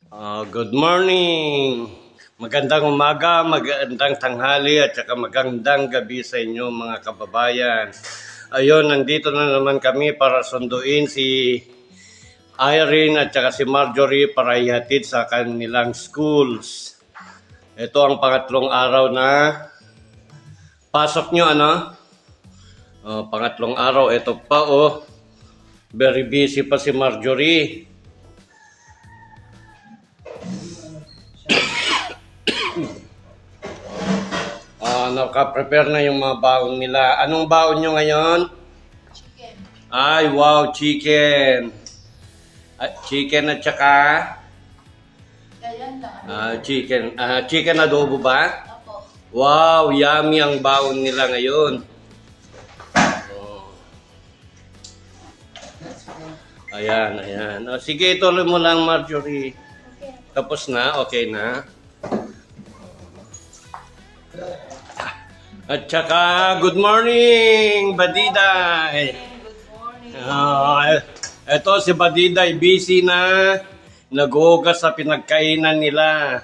Good morning! Magandang umaga, magandang tanghali at saka magandang gabi sa inyo mga kababayan. Ayun, nandito na naman kami para sunduin si Irene at saka si Marjorie para ihatid sa kanilang schools. Ito ang pangatlong araw na pasok nyo, ano? Pangatlong araw, ito pa very busy pa si Marjorie. Naka-prepare na yung mga baon nila. Anong baon nyo ngayon? Chicken. Ay, wow, chicken. Chicken at saka? Ganyan lang. Chicken adobo ba? Opo. Wow, yummy ang baon nila ngayon. Ayan. Sige, ituloy mo lang, Marjorie. Okay. Tapos na? Okay na? At saka, good morning, Badiday. Good morning. Ito si Badiday, busy na. Naghuhugas sa pinagkainan nila.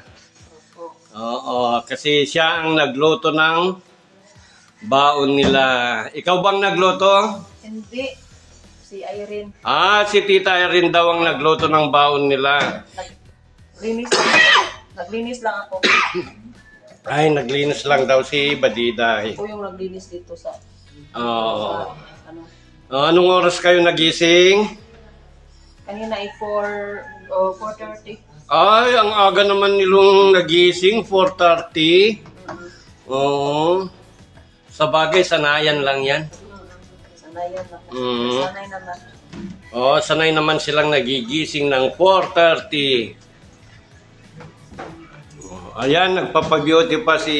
Oo, kasi siya ang nagluto ng baon nila. Ikaw bang nagluto? Hindi. Si Irene. Si Tita Irene daw ang nagluto ng baon nila. Naglinis lang ako. Ay, naglinis lang daw si Badiday. Ako yung naglinis dito sa... Oo. ano? Anong oras kayo nagising? Kanina ay 4:30. Ay, ang aga naman nilong nagising, 4:30. Oo. Sa bagay, sanayan lang yan. Sanayan lang. Sanay naman. Sanay naman silang nagigising ng 4:30. Ayan, nagpapabeauty pa si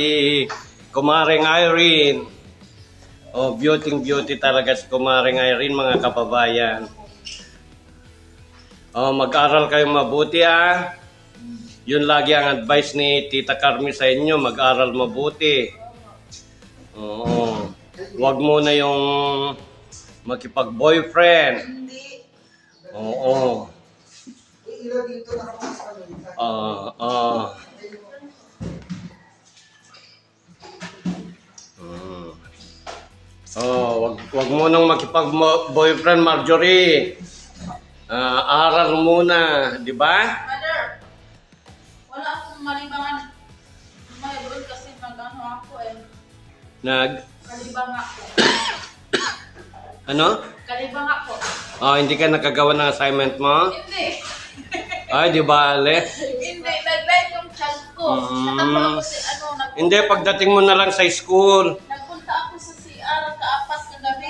Kumaring Irene. Beauty talaga si Kumaring Irene, mga kababayan. Mag-aral kayong mabuti, Yun lagi ang advice ni Tita Carmi sa inyo, mag-aral mabuti. Huwag muna yung makipag-boyfriend. Hindi. Oo. Wag mo nang makipag-boyfriend, Marjorie. Aral muna, di ba? Mother, wala akong malibangan. May doon kasi nag-ano ako Kalibang ako. Ano? Kalibang ako. Hindi ka nakagawa ng assignment mo? Hindi. Ay, di ba, Ale? Hindi. Nag-live yung chat ko. Natapos ako si Hindi, pagdating mo na lang sa school. Nagpunta ako sa CR kaapat na gabi.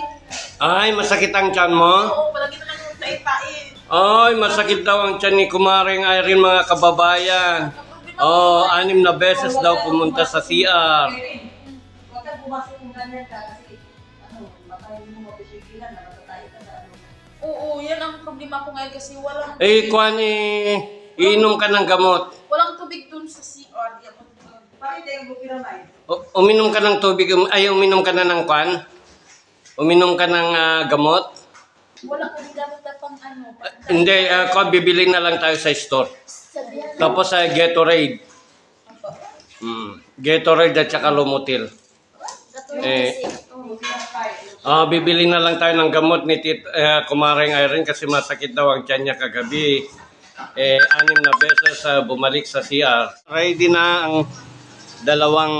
Ay, masakit ang tiyan mo? Oo, palagi naman yung tain-tain. Ay, masakit daw ang tiyan ni Kumaring Irene, mga kababayan. 6 na beses daw pumunta sa CR. Huwag kang pumasok kung ganyan ka kasi baka hindi mo mapipigilan na matatay ka sa Oo, yan ang problema ko ngayon kasi walang iinom ka ng gamot. walang tubig dun sa CR. Bakit yung bupiramay? Uminom ka ng tubig, uminom ka na ng uminom ka ng gamot. Wala ko dapat na pang Hindi, bibili na lang tayo sa store. Tapos Gatorade. Gatorade at saka Lomotil. Bibili na lang tayo ng gamot ni Kumaring Irene kasi masakit daw ang tiyan niya kagabi. 6 na beses bumalik sa CR. Ready na ang dalawang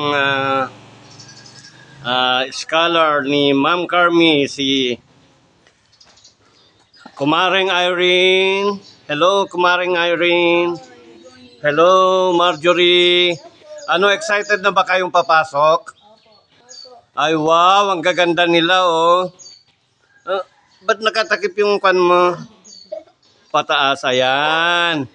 scholar ni Ma'am Carmi, si Kumaring Irene. Hello, Kumaring Irene. Hello, Marjorie. Excited na ba kayong papasok? Ay, wow, ang gaganda nila, ba't nakatakip yung kwan mo? Pataas, ayan.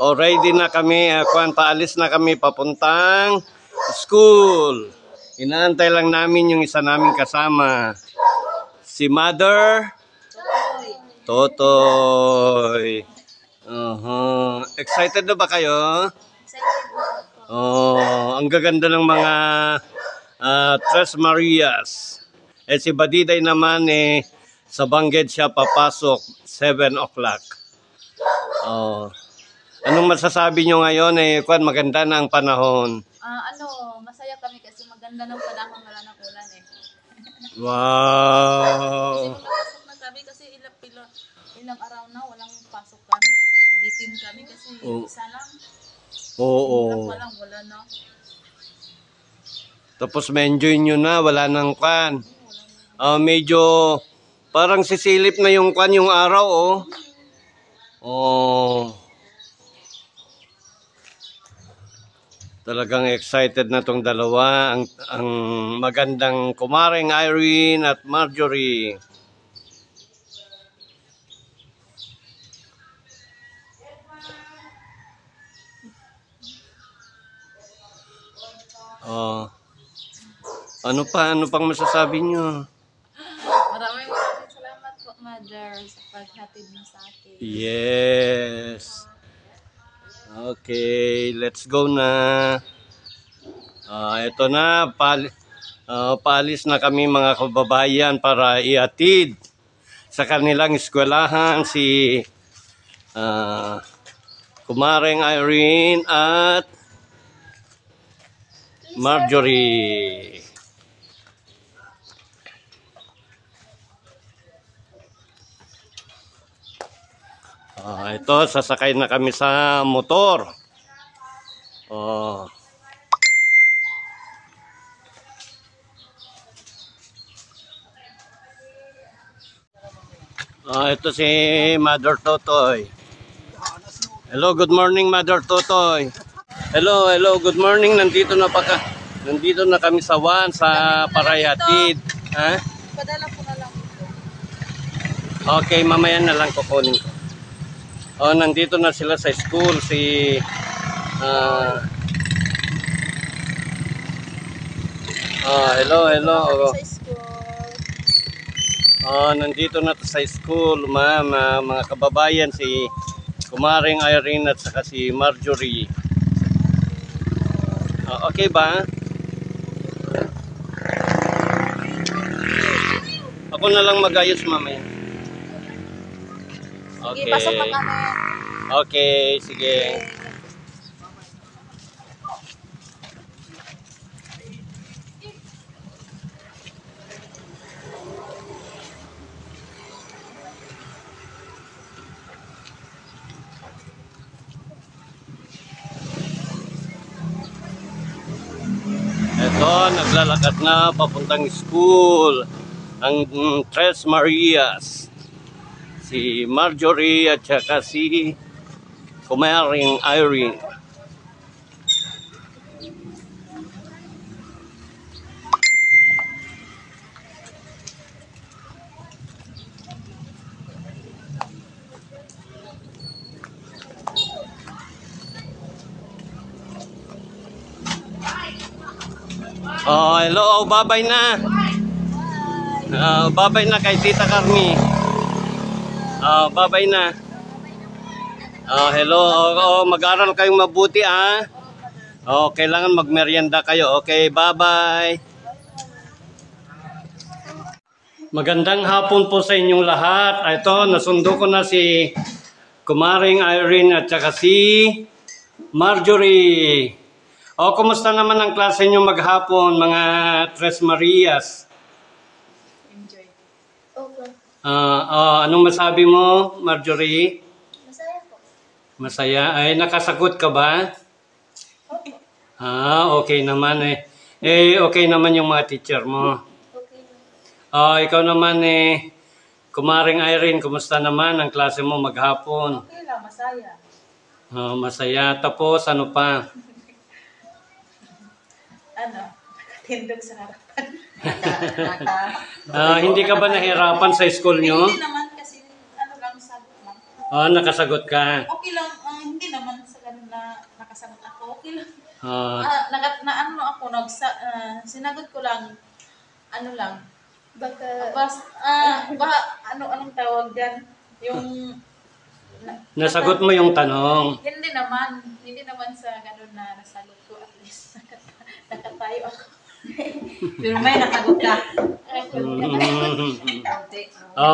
Ready na kami, paalis na kami papuntang school. Inaantay lang namin yung isa naming kasama. Si Mother Totoy. Excited na ba kayo? Ang gaganda ng mga Tres Marias. Si Badiday naman sa Bangged siya papasok 7 o'clock. Anong masasabi nyo ngayon? Kwan, maganda na ang panahon. Masaya kami kasi maganda ng panahon, wala nang ulan eh. Wow! Kasi magpapasok na kami kasi ilang araw na walang pasok kami. Bitin kami kasi isa lang. Oo. Wala na. Tapos ma-enjoy nyo na, wala nang kwan. Medyo parang sisilip na yung kwan yung araw, oh. Oh. Talagang excited na tong dalawa, ang magandang kumaring Irene at Marjorie. Ano pang masasabi nyo? Maraming salamat po, Mother, sa paghatid mo sa akin. Yes. Okay, let's go na. Ito na, paalis na kami mga kababayan para iatid sa kanilang eskwelahan si Kumaring Irene at Marjorie. Ito, sasakay na kami sa motor. Ito si Mother Totoy. Hello, good morning Mother Totoy. Hello, good morning. Nandito na kami sa Wan sa Parayatid. Ha? Padala ko na lang ito. Okay, mamaya na lang kukunin ko. Nandito na sila sa school hello. Sa school. Nandito na sa school, ma'am, mga kababayan, si Kumaring Irene at saka si Marjorie. Okay ba? Ako na lang mag-ayos mamaya. Sige, pasok na kami. Okay, sige. Ito, naglalakad na papuntang school ang Tres Marias. Si Marjorie at saka si Kumaring Irene. Hello, babay na. Babay na kay Tita Carmi. Babay na. Hello, mag-aral kayong mabuti, ah. Kailangan magmerienda kayo. Okay, bye-bye. Magandang hapon po sa inyong lahat. Ito, nasundo ko na si Kumaring Irene at saka si Marjorie. Kumusta naman ang klase nyo maghapon, mga Tres Marias? Enjoy. Okay. Anong masabi mo, Marjorie? Masaya po. Masaya? Ay, nakasagot ka ba? Okay. Okay naman eh. Okay naman yung mga teacher mo. Okay. Ikaw naman Kumaring Irene, kumusta naman ang klase mo maghapon? Okay lang, masaya. Masaya. Tapos, ano pa? Nakatindog sa harapan. Hindi ka ba nahirapan sa school nyo? Hindi naman kasi, lang, sagot lang. Nakasagot ka. Okay lang, hindi naman sa ganun na nakasagot ako. Okay lang. Sinagot ko lang, lang. Anong tawag dyan? Yung... Nasagot mo yung tanong. Hindi naman sa ganun na nasagot ko. At least nakatayo ako. Pero may nasagot ka.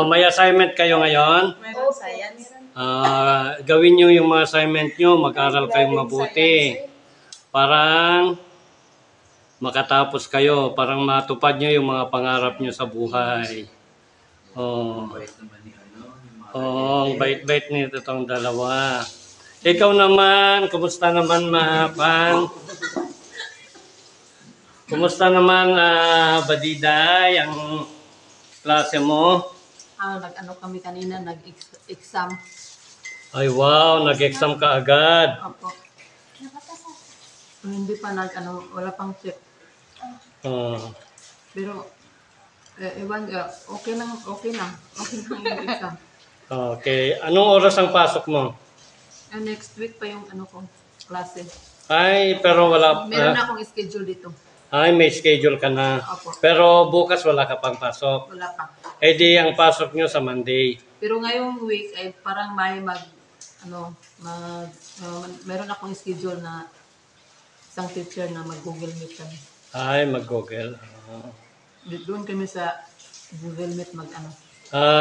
May assignment kayo ngayon? Meron science. Gawin nyo yung mga assignment nyo, mag-aral kayong mabuti. Parang makatapos kayo, parang matupad nyo yung mga pangarap nyo sa buhay. Oh. Oh, ang bait-bait nito tong dalawa. Ikaw naman, kumusta naman Mapan? Kumusta naman Badiday, ang klase mo? Nag-ano kami kanina, nag-exam. Ay wow, nag-exam ka agad. Opo. Hindi pa wala pang check. Oh. Pero, okay lang yung exam. Okay, anong oras ang pasok mo? Next week pa yung ko, klase. Ay, pero wala. Meron na akong schedule dito. Ay, may schedule ka na. Opo. Pero bukas wala ka pang pasok. Wala pa. Eh di ang pasok nyo sa Monday. Pero ngayong week ay parang may meron akong schedule na isang teacher na mag-Google Meet kami. Ay, mag-Google. Doon kami sa Google Meet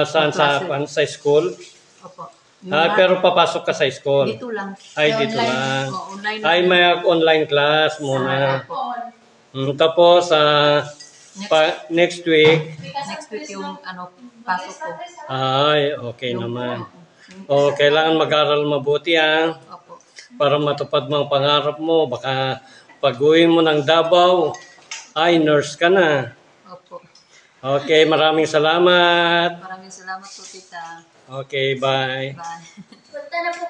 Saan sa school? Opo. Pero papasok ka sa school. Dito lang. Ay, dito lang. Online Ay, may online class muna. Opo. Tapos, next week. Next week yung pasok ko. Ay, okay naman. Kailangan mag-aral mabuti Opo. para matupad mo ang pangarap mo. Baka pag-uwi mo ng Davao, ay nurse ka na. Opo. Okay, maraming salamat. Maraming salamat po, tita. Okay, bye. Bye. Punta na po